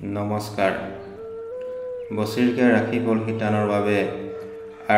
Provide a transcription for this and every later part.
নমস্কাৰ। বছৰীয়া ৰাশিফল শিতানৰ বাবে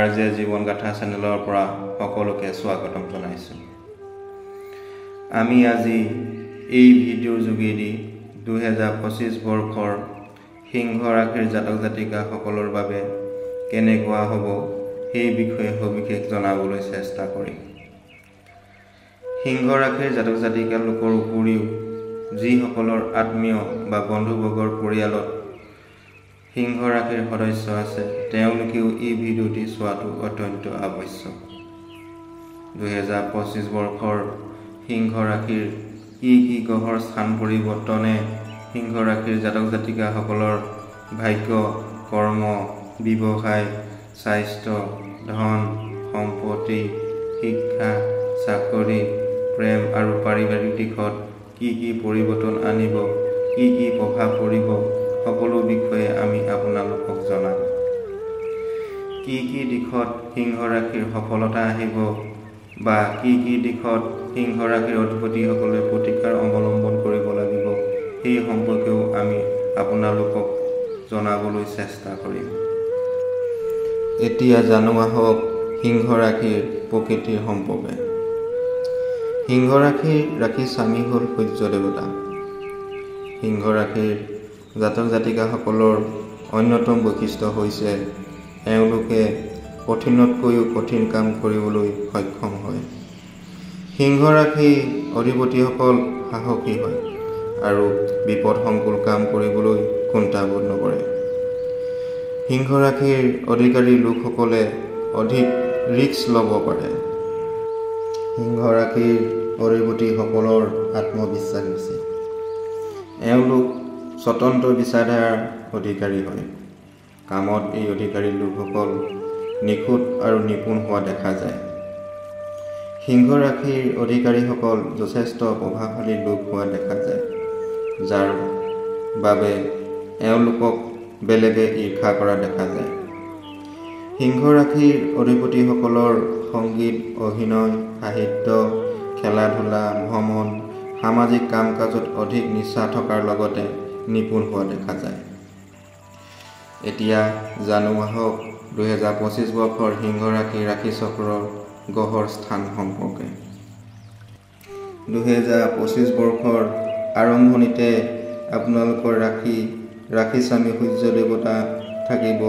RJ জীৱন গাথা চেনেলৰ পৰা সকলোকে স্বাগতম জনাইছোঁ। আমি আজি এই ভিডিঅ'ৰ যোগেদি 2025 বৰ্ষৰ সিংহ ৰাশিৰ জাতক জাতিকাসকলৰ বাবে কেনেকুৱা হ'ব সেই বিষয়ে সবিশেষ জনাবলৈ চেষ্টা কৰিম। সিংহ ৰাশিৰ জাতক জাতিকা লোকৰ উপৰিও যিসকলৰ আত্মীয় বা বন্ধুবৰ্গৰ পৰিয়ালত সিংহ ৰাশিৰ সদস্য আছে তেওঁলোকেও এই ভিডিঅ'টি চোৱাটো অত্যন্ত আৱশ্যক। 2025 বৰ্ষৰ সিংহ ৰাশিৰ কি গ্ৰহৰ স্থান পৰিৱৰ্তনে সিংহ ৰাশিৰ জাতক জাতিকাসকলৰ ভাগ্য, কৰ্ম, ব্যৱসায়, স্বাস্থ্য, ধন, সম্পত্তি, শিক্ষা, চাকৰি, প্ৰেম আৰু পাৰিবাৰিক দিশত কি পৰিৱৰ্তন আনিব, কি প্ৰভাৱ পৰিব, সকলো বিষয়ে আমি আপোনালোকক জনাম। কি দিশত সিংহ ৰাশিৰ সফলতা আহিব বা কি দিশত সিংহ ৰাশিৰ অধিপতিসকলে প্ৰতিকাৰ অৱলম্বন কৰিব লাগিব সেই সম্পৰ্কেও আমি আপোনালোকক জনাবলৈ চেষ্টা কৰিম। এতিয়া জানো আহক সিংহ ৰাশিৰ প্ৰকৃতিৰ সম্পৰ্কে। সিংহ ৰাশিৰ ৰাশি স্বামী হ'ল সূৰ্য দেৱতা। সিংহ ৰাশিৰ জাতক জাতিকাসকলৰ অন্যতম বৈশিষ্ট্য হৈছে এওঁলোকে কঠিনতকৈও কঠিন কাম কৰিবলৈ সক্ষম হয়। সিংহ ৰাশিৰ অধিপতিসকল সাহসী হয় আৰু বিপদসংকুল কাম কৰিবলৈ কুণ্ঠাবোধ নকৰে। সিংহ ৰাশিৰ অধিকাৰী লোকসকলে অধিক ৰিস্ক ল'ব পাৰে। সিংহ ৰাশিৰ অধিপতিসকলৰ আত্মবিশ্বাস বেছি। এওঁলোক স্বতন্ত্ৰ বিচাৰধাৰাৰ অধিকাৰী হয়। কামত এই অধিকাৰী লোকসকল নিখুঁত আৰু নিপুণ হোৱা দেখা যায়। সিংহ ৰাশিৰ অধিকাৰীসকল যথেষ্ট প্ৰভাৱশালী লোক হোৱা দেখা যায়, যাৰ বাবে এওঁলোকক বেলেগে ঈৰ্ষা কৰা দেখা যায়। সিংহ ৰাশিৰ অধিপতিসকলৰ সংগীত, অভিনয়, সাহিত্য, খেলা-ধূলা, ভ্ৰমণ, সামাজিক কাম কাজত অধিক নিষ্ঠা থকাৰ লগতে নিপুণ হোৱা দেখা যায়। এতিয়া জানো আহক 2025 বৰ্ষৰ সিংহ ৰাশিৰ ৰাশিচক্ৰৰ গ্ৰহৰ স্থান সম্পৰ্কে। 2025 বৰ্ষৰ আৰম্ভণিতে আপোনালোকৰ ৰাশি স্বামী সূৰ্য দেৱতা থাকিব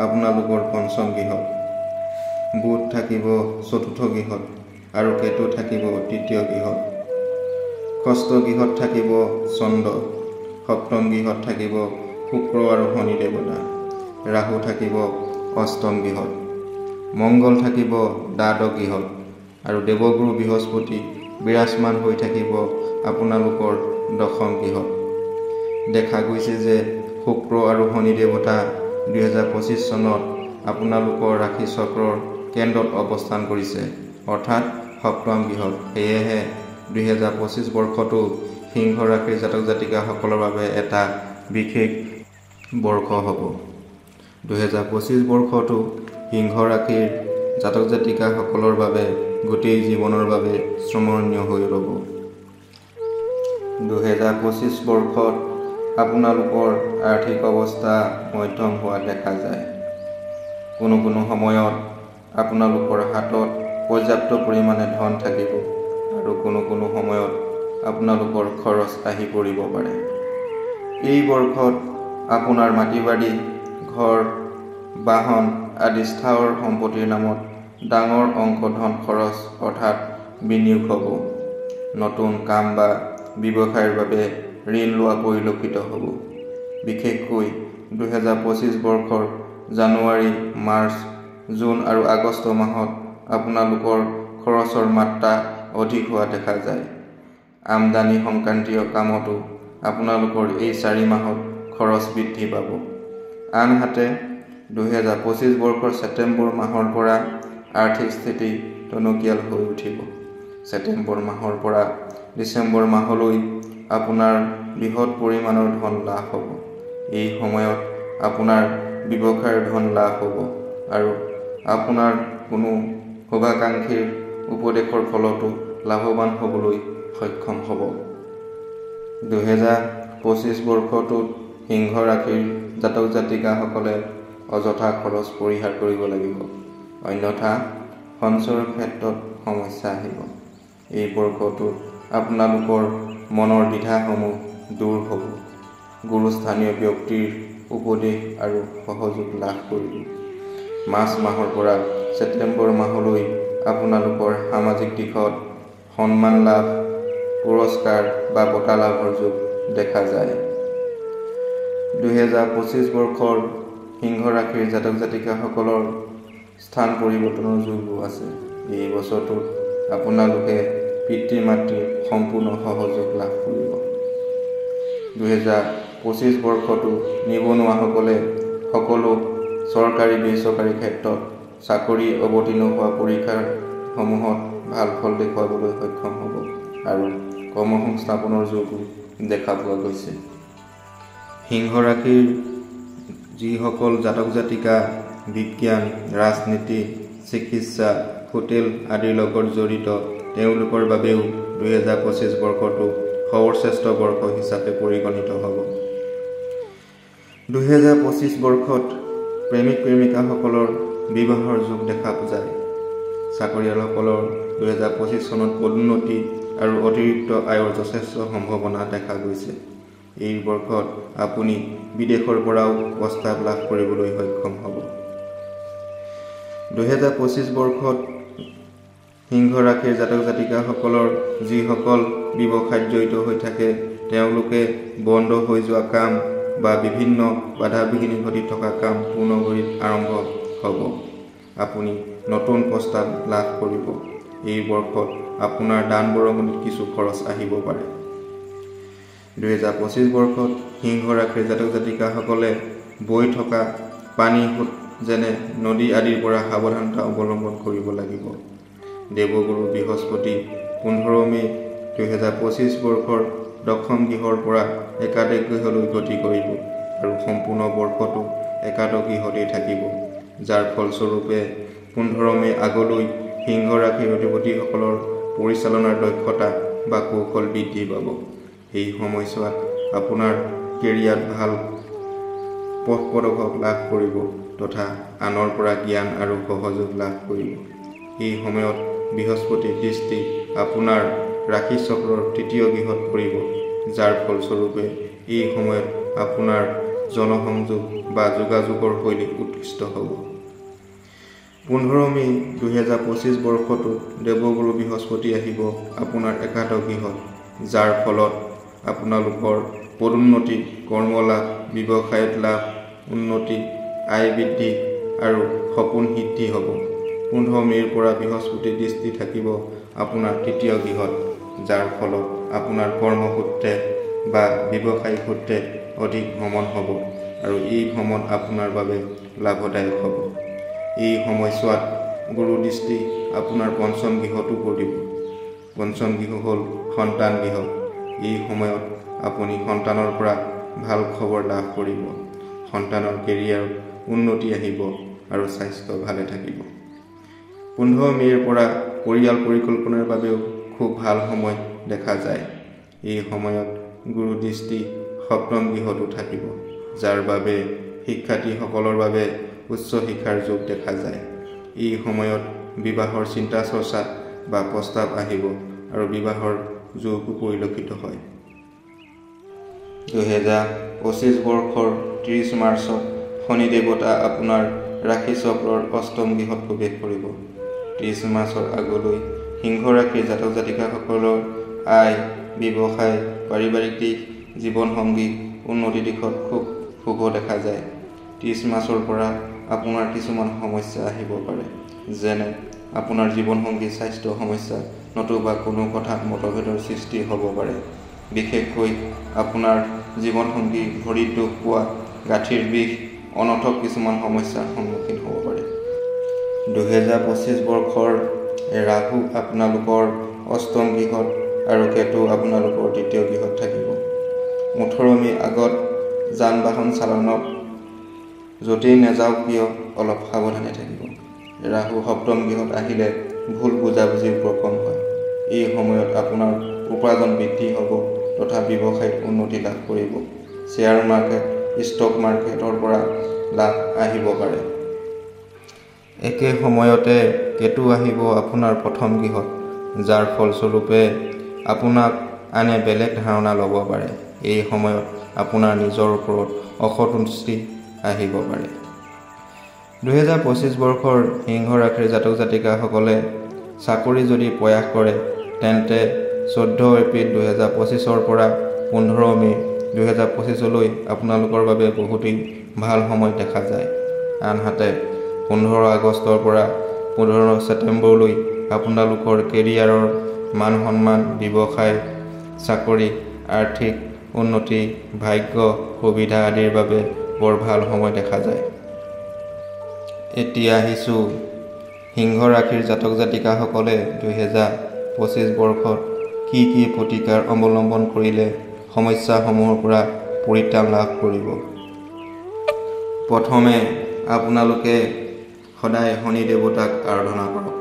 আপোনালোকৰ পঞ্চম গৃহত, বুধ থাকিব চতুৰ্থ গৃহত আৰু কেতু থাকিব তৃতীয় গৃহত। ষষ্ঠ গৃহত থাকিব চন্দ্ৰ, সপ্তম গৃহত থাকিব শুক্ৰ আৰু শনি দেৱতা, ৰাহু থাকিব অষ্টম গৃহত, মংগল থাকিব দ্বাদশ গৃহত আৰু দেৱগুৰু বৃহস্পতি বিৰাজমান হৈ থাকিব আপোনালোকৰ দশম গৃহত। দেখা গৈছে যে শুক্ৰ আৰু শনি দেৱতা 2025 চনত আপোনালোকৰ ৰাশি চক্ৰৰ কেন্দ্ৰত অৱস্থান কৰিছে, অৰ্থাৎ সপ্তম গৃহত। সেয়েহে 2025 বৰ্ষটো সিংহ ৰাশিৰ জাতক জাতিকাসকলৰ বাবে এটা বিশেষ বৰ্ষ হ'ব। 2025 বৰ্ষটো সিংহ ৰাশিৰ জাতক জাতিকাসকলৰ বাবে গোটেই জীৱনৰ বাবে স্মৰণীয় হৈ ৰ'ব। 2025 বৰ্ষত আপোনালোকৰ আৰ্থিক অৱস্থা মধ্যম হোৱা দেখা যায়। কোনো সময়ত আপোনালোকৰ হাতত পৰ্যাপ্ত পৰিমাণে ধন থাকিব আৰু কোনো সময়ত আপোনালোকৰ খৰচ আহি পৰিব পাৰে। এই বৰ্ষত আপোনাৰ মাটি বাৰী, ঘৰ, বাহন আদি স্থাৱৰ সম্পত্তিৰ নামত ডাঙৰ অংক ধন খৰচ অৰ্থাৎ বিনিয়োগ হ'ব। নতুন কাম বা ব্যৱসায়ৰ বাবে ঋণ লোৱা পৰিলক্ষিত হ'ব। বিশেষকৈ 2025 বৰ্ষৰ জানুৱাৰী, মাৰ্চ, জুন আৰু আগষ্ট মাহত আপোনালোকৰ খৰচৰ মাত্ৰা অধিক হোৱা দেখা যায়। আমদানি সংক্ৰান্তীয় কামতো আপোনালোকৰ এই 4 মাহত খৰচ বৃদ্ধি পাব। আনহাতে 2025 বৰ্ষৰ ছেপ্টেম্বৰ মাহৰ পৰা আৰ্থিক স্থিতি টনকিয়াল হৈ উঠিব। ছেপ্টেম্বৰ মাহৰ পৰা ডিচেম্বৰ মাহলৈ আপোনাৰ বৃহৎ পৰিমাণৰ ধন লাভ হ'ব। এই সময়ত আপোনাৰ ব্যৱসায়ৰ ধন লাভ হ'ব আৰু আপোনাৰ কোনো শুভাকাংক্ষীৰ উপদেশৰ ফলতো লাভৱান হ'বলৈ সক্ষম হ'ব। 2025 বৰ্ষটোত সিংহ ৰাশিৰ জাতক জাতিকাসকলে অযথা খৰচ পৰিহাৰ কৰিব লাগিব, অন্যথা সঞ্চয়ৰ ক্ষেত্ৰত সমস্যা আহিব। এই বৰ্ষটোত আপোনালোকৰ মনৰ দ্বিধাসমূহ দূৰ হ'ব। গুৰুস্থানীয় ব্যক্তিৰ উপদেশ আৰু সহযোগ লাভ কৰিব। মাৰ্চ মাহৰ পৰা ছেপ্টেম্বৰ মাহলৈ আপোনালোকৰ সামাজিক দিশত সন্মান লাভ, পুৰস্কাৰ বা বঁটা লাভৰ যোগ দেখা যায়। 2025 বৰ্ষৰ সিংহ ৰাশিৰ জাতক জাতিকাসকলৰ স্থান পৰিৱৰ্তনৰ যোগো আছে। এই বছৰটোত আপোনালোকে পিতৃ মাতৃৰ সম্পূৰ্ণ সহযোগ লাভ কৰিব। 2025 বৰ্ষটো নিবনুৱাসকলে সকলো চৰকাৰী বেচৰকাৰী ক্ষেত্ৰত চাকৰি অৱতীৰ্ণ হোৱা পৰীক্ষাসমূহত ভাল ফল দেখুৱাবলৈ সক্ষম হ'ব আৰু কৰ্মসংস্থাপনৰ যোগো দেখা পোৱা গৈছে। সিংহ ৰাশিৰ যিসকল জাতক জাতিকা বিজ্ঞান, ৰাজনীতি, চিকিৎসা, হোটেল আদিৰ লগত জড়িত, তেওঁলোকৰ বাবেও 2025 বৰ্ষটো সৰ্বশ্ৰেষ্ঠ বৰ্ষ হিচাপে পৰিগণিত হ'ব। 2025 বৰ্ষত প্ৰেমিক প্ৰেমিকাসকলৰ বিবাহৰ যোগ দেখা যায়। চাকৰিয়ালসকলৰ 2025 চনত পদোন্নতি আৰু অতিৰিক্ত আয়ৰ যথেষ্ট সম্ভাৱনা দেখা গৈছে। এই বৰ্ষত আপুনি বিদেশৰ পৰাও প্ৰস্তাৱ লাভ কৰিবলৈ সক্ষম হ'ব। 2025 বৰ্ষত সিংহ ৰাশিৰ জাতক জাতিকাসকলৰ যিসকল ব্যৱসায়ত জড়িত হৈ থাকে, তেওঁলোকে বন্ধ হৈ যোৱা কাম বা বিভিন্ন বাধা বিঘিনি ঘটি থকা কাম পুনৰ্গতিত আৰম্ভ হ'ব। আপুনি নতুন প্ৰস্তাৱ লাভ কৰিব। এই বৰ্ষত আপোনাৰ দান বৰঙণিত কিছু খৰচ আহিব পাৰে। 2025 বৰ্ষত সিংহ ৰাশিৰ জাতক জাতিকাসকলে বৈ থকা পানী যেনে নদী আদিৰ পৰা সাৱধানতা অৱলম্বন কৰিব লাগিব। দেৱগুৰু বৃহস্পতি 15 মে 2025 বৰ্ষৰ দশম গৃহৰ পৰা একাদশ গৃহলৈ গতি কৰিব আৰু সম্পূৰ্ণ বৰ্ষটো একাদশ গৃহতেই থাকিব, যাৰ ফলস্বৰূপে 15 মে আগলৈ সিংহ ৰাশিৰ অধিপতিসকলৰ পৰিচালনাৰ দক্ষতা বা কৌশল বৃদ্ধি পাব। এই সময়ছোৱাত আপোনাৰ কেৰিয়াৰত ভাল পথ প্ৰদৰ্শক লাভ কৰিব তথা আনৰ পৰা জ্ঞান আৰু সহযোগ লাভ কৰিব। এই সময়ত বৃহস্পতিৰ দৃষ্টি আপোনাৰ ৰাশি চক্ৰৰ তৃতীয় গৃহত পৰিব, যাৰ ফলস্বৰূপে এই সময়ত আপোনাৰ জনসংযোগ বা যোগাযোগৰ শৈলী উৎকৃষ্ট হ'ব। 15 মে 2025 বৰ্ষটো দেৱগুৰু বৃহস্পতি আহিব আপোনাৰ একাদশ গৃহত, যাৰ ফলত আপোনালোকৰ পদোন্নতি, কৰ্ম লাভ, ব্যৱসায়ত লাভ, উন্নতি, আয় বৃদ্ধি আৰু সপোন সিদ্ধি হ'ব। 15 মে'ৰ পৰা বৃহস্পতিৰ দৃষ্টি থাকিব আপোনাৰ তৃতীয় গৃহত, যাৰ ফলত আপোনাৰ কৰ্মসূত্ৰে বা ব্যৱসায়িক সূত্ৰে অধিক ভ্ৰমণ হ'ব আৰু এই ভ্ৰমণ আপোনাৰ বাবে লাভদায়ক হ'ব। এই সময়ছোৱাত গুৰু দৃষ্টি আপোনাৰ পঞ্চম গৃহতো পৰিব। পঞ্চম গৃহ হ'ল সন্তান গৃহ। এই সময়ত আপুনি সন্তানৰ পৰা ভাল খবৰ লাভ কৰিব। সন্তানৰ কেৰিয়াৰত উন্নতি আহিব আৰু স্বাস্থ্য ভালে থাকিব। 15 মে'ৰ পৰা পৰিয়াল পৰিকল্পনাৰ বাবেও খুব ভাল সময় দেখা যায়। এই সময়ত গুৰু দৃষ্টি সপ্তম গৃহতো থাকিব, যাৰ বাবে শিক্ষাৰ্থীসকলৰ বাবে উচ্চ শিক্ষাৰ যোগ দেখা যায়। এই সময়ত বিবাহৰ চিন্তা চৰ্চা বা প্ৰস্তাৱ আহিব আৰু বিবাহৰ যোগো পৰিলক্ষিত হয়। 2025 বৰ্ষৰ 30 মাৰ্চত শনি দেৱতা আপোনাৰ ৰাশি চক্ৰৰ অষ্টম গৃহত প্ৰৱেশ কৰিব। 30 মাৰ্চৰ আগলৈ সিংহ ৰাশিৰ জাতক জাতিকাসকলৰ আয়, ব্যৱসায়, পাৰিবাৰিক দিশ, জীৱনসংগী উন্নতি দিশত খুব শুভ দেখা যায়। 30 মাৰ্চৰ পৰা আপোনাৰ কিছুমান সমস্যা আহিব পাৰে, যেনে আপোনাৰ জীৱনসংগী স্বাস্থ্য সমস্যা নতুবা কোনো কথাত মতভেদৰ সৃষ্টি হ'ব পাৰে। বিশেষকৈ আপোনাৰ জীৱনসংগী ভৰিত দুখ পোৱা, গাঁঠিৰ বিষ, অনৰ্থক কিছুমান সমস্যাৰ সন্মুখীন হ'ব পাৰে। 2025 বৰ্ষৰ ৰাহু আপোনালোকৰ অষ্টম গৃহত আৰু কেতু আপোনালোকৰ তৃতীয় গৃহত থাকিব। 18 মে আগত যান বাহন চালনত য'তেই নাযাওক কিয় অলপ সাৱধানে থাকিব। ৰাহু সপ্তম গৃহত আহিলে ভুল বুজাবুজিৰ প্ৰকম হয়। এই সময়ত আপোনাৰ উপাৰ্জন বৃদ্ধি হ'ব তথা ব্যৱসায়ত উন্নতি লাভ কৰিব। শ্বেয়াৰ মাৰ্কেট ষ্টক মাৰ্কেটৰ পৰা লাভ আহিব পাৰে। একে সময়তে কেতু আহিব আপোনাৰ প্ৰথম গৃহত, যাৰ ফলস্বৰূপে আপোনাক আনে বেলেগ ধাৰণা ল'ব পাৰে। এই সময়ত আপোনাৰ নিজৰ ওপৰত অসন্তুষ্টি আহিব পাৰে। 2025 বৰ্ষৰ সিংহ ৰাশিৰ জাতক জাতিকাসকলে চাকৰি যদি প্ৰয়াস কৰে তেন্তে 14 এপ্ৰিল 2025 পৰা 15 মে 2025 আপোনালোকৰ বাবে বহুতেই ভাল সময় দেখা যায়। আনহাতে 15 আগষ্টৰ পৰা 15 ছেপ্টেম্বৰলৈ আপোনালোকৰ কেৰিয়াৰৰ মান সন্মান, ব্যৱসায়, চাকৰি, আৰ্থিক উন্নতি, ভাগ্য, সুবিধা আদিৰ বাবে বৰ ভাল সময় দেখা যায়। এতিয়া আহিছোঁ সিংহ ৰাশিৰ জাতক জাতিকাসকলে 2025 বৰ্ষত কি কি প্ৰতিকাৰ অৱলম্বন কৰিলে সমস্যাসমূহৰ পৰা পৰিত্ৰাণ লাভ কৰিব। প্ৰথমে আপোনালোকে সদায় শনি দেৱতাক আৰাধনা কৰক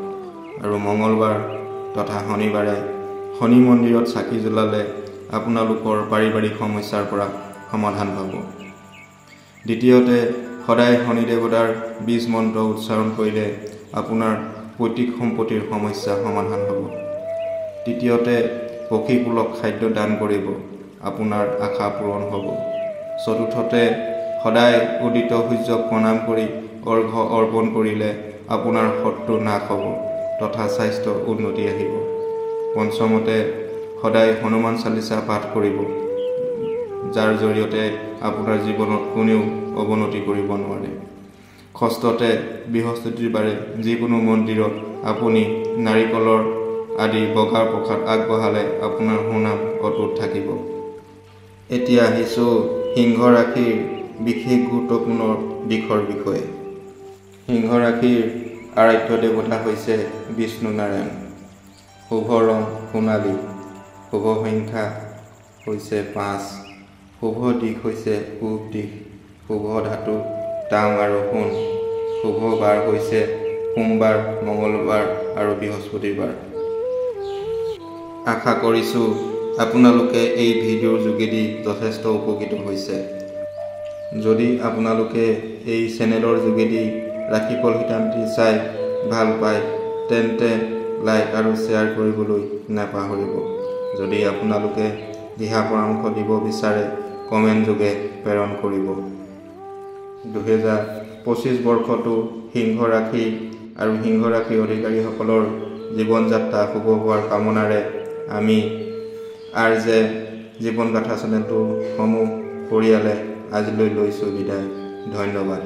আৰু মঙলবাৰ তথা শনিবাৰে শনি মন্দিৰত চাকি জ্বলালে আপোনালোকৰ পাৰিবাৰিক সমস্যাৰ পৰা সমাধান পাব। দ্বিতীয়তে সদায় শনি দেৱতাৰ বীজ মন্ত্ৰ উচ্চাৰণ কৰিলে আপোনাৰ পৈতৃক সম্পত্তিৰ সমস্যা সমাধান হ'ব। তৃতীয়তে পক্ষীকুলক খাদ্য দান কৰিব, আপোনাৰ আশা পূৰণ হ'ব। চতুৰ্থতে সদায় উদিত সূৰ্যক প্ৰণাম কৰি অৰ্ঘ্য অৰ্পণ কৰিলে আপোনাৰ শত্ৰু নাশ হ'ব তথা স্বাস্থ্য উন্নতি আহিব। পঞ্চমতে সদায় হনুমান চালিচা পাঠ কৰিব, যাৰ জৰিয়তে আপোনাৰ জীৱনত কোনেও অৱনতি কৰিব নোৱাৰে। ষষ্ঠতে বৃহস্পতিবাৰে যিকোনো মন্দিৰত আপুনি নাৰিকলৰ আদি বগা প্ৰসাদ আগবঢ়ালে আপোনাৰ সুনাম অটুট থাকিব। এতিয়া আহিছোঁ সিংহ ৰাশিৰ বিশেষ গুৰুত্বপূৰ্ণ দিশৰ বিষয়ে। সিংহ ৰাশিৰ আৰাধ্য দেৱতা হৈছে বিষ্ণু নাৰায়ণ। শুভ ৰং সোণালী, শুভ সংখ্যা হৈছে 5, শুভ দিশ হৈছে পূব দিশ, শুভ ধাতু তাম আৰু সোণ, শুভ বাৰ হৈছে সোমবাৰ, মঙলবাৰ আৰু বৃহস্পতিবাৰ। আশা কৰিছোঁ আপোনালোকে এই ভিডিঅ'ৰ যোগেদি যথেষ্ট উপকৃত হৈছে। যদি আপোনালোকে এই চেনেলৰ যোগেদি ৰাশিফল হিতান্তি চাই ভাল পায় তেন্তে লাইক আৰু শ্বেয়াৰ কৰিবলৈ নাপাহৰিব। যদি আপোনালোকে দিহা পৰামৰ্শ দিব বিচাৰে কমেণ্ট যোগে প্ৰেৰণ কৰিব। 2025 বৰ্ষটো সিংহ ৰাশি আৰু সিংহ ৰাশিৰ অধিকাৰীসকলৰ জীৱন যাত্ৰা শুভ হোৱাৰ কামনাৰে আমি RJ জীৱন গাথা চেনেলটোৰ সমূহ পৰিয়ালে আজিলৈ লৈছোঁ বিদায়। ধন্যবাদ।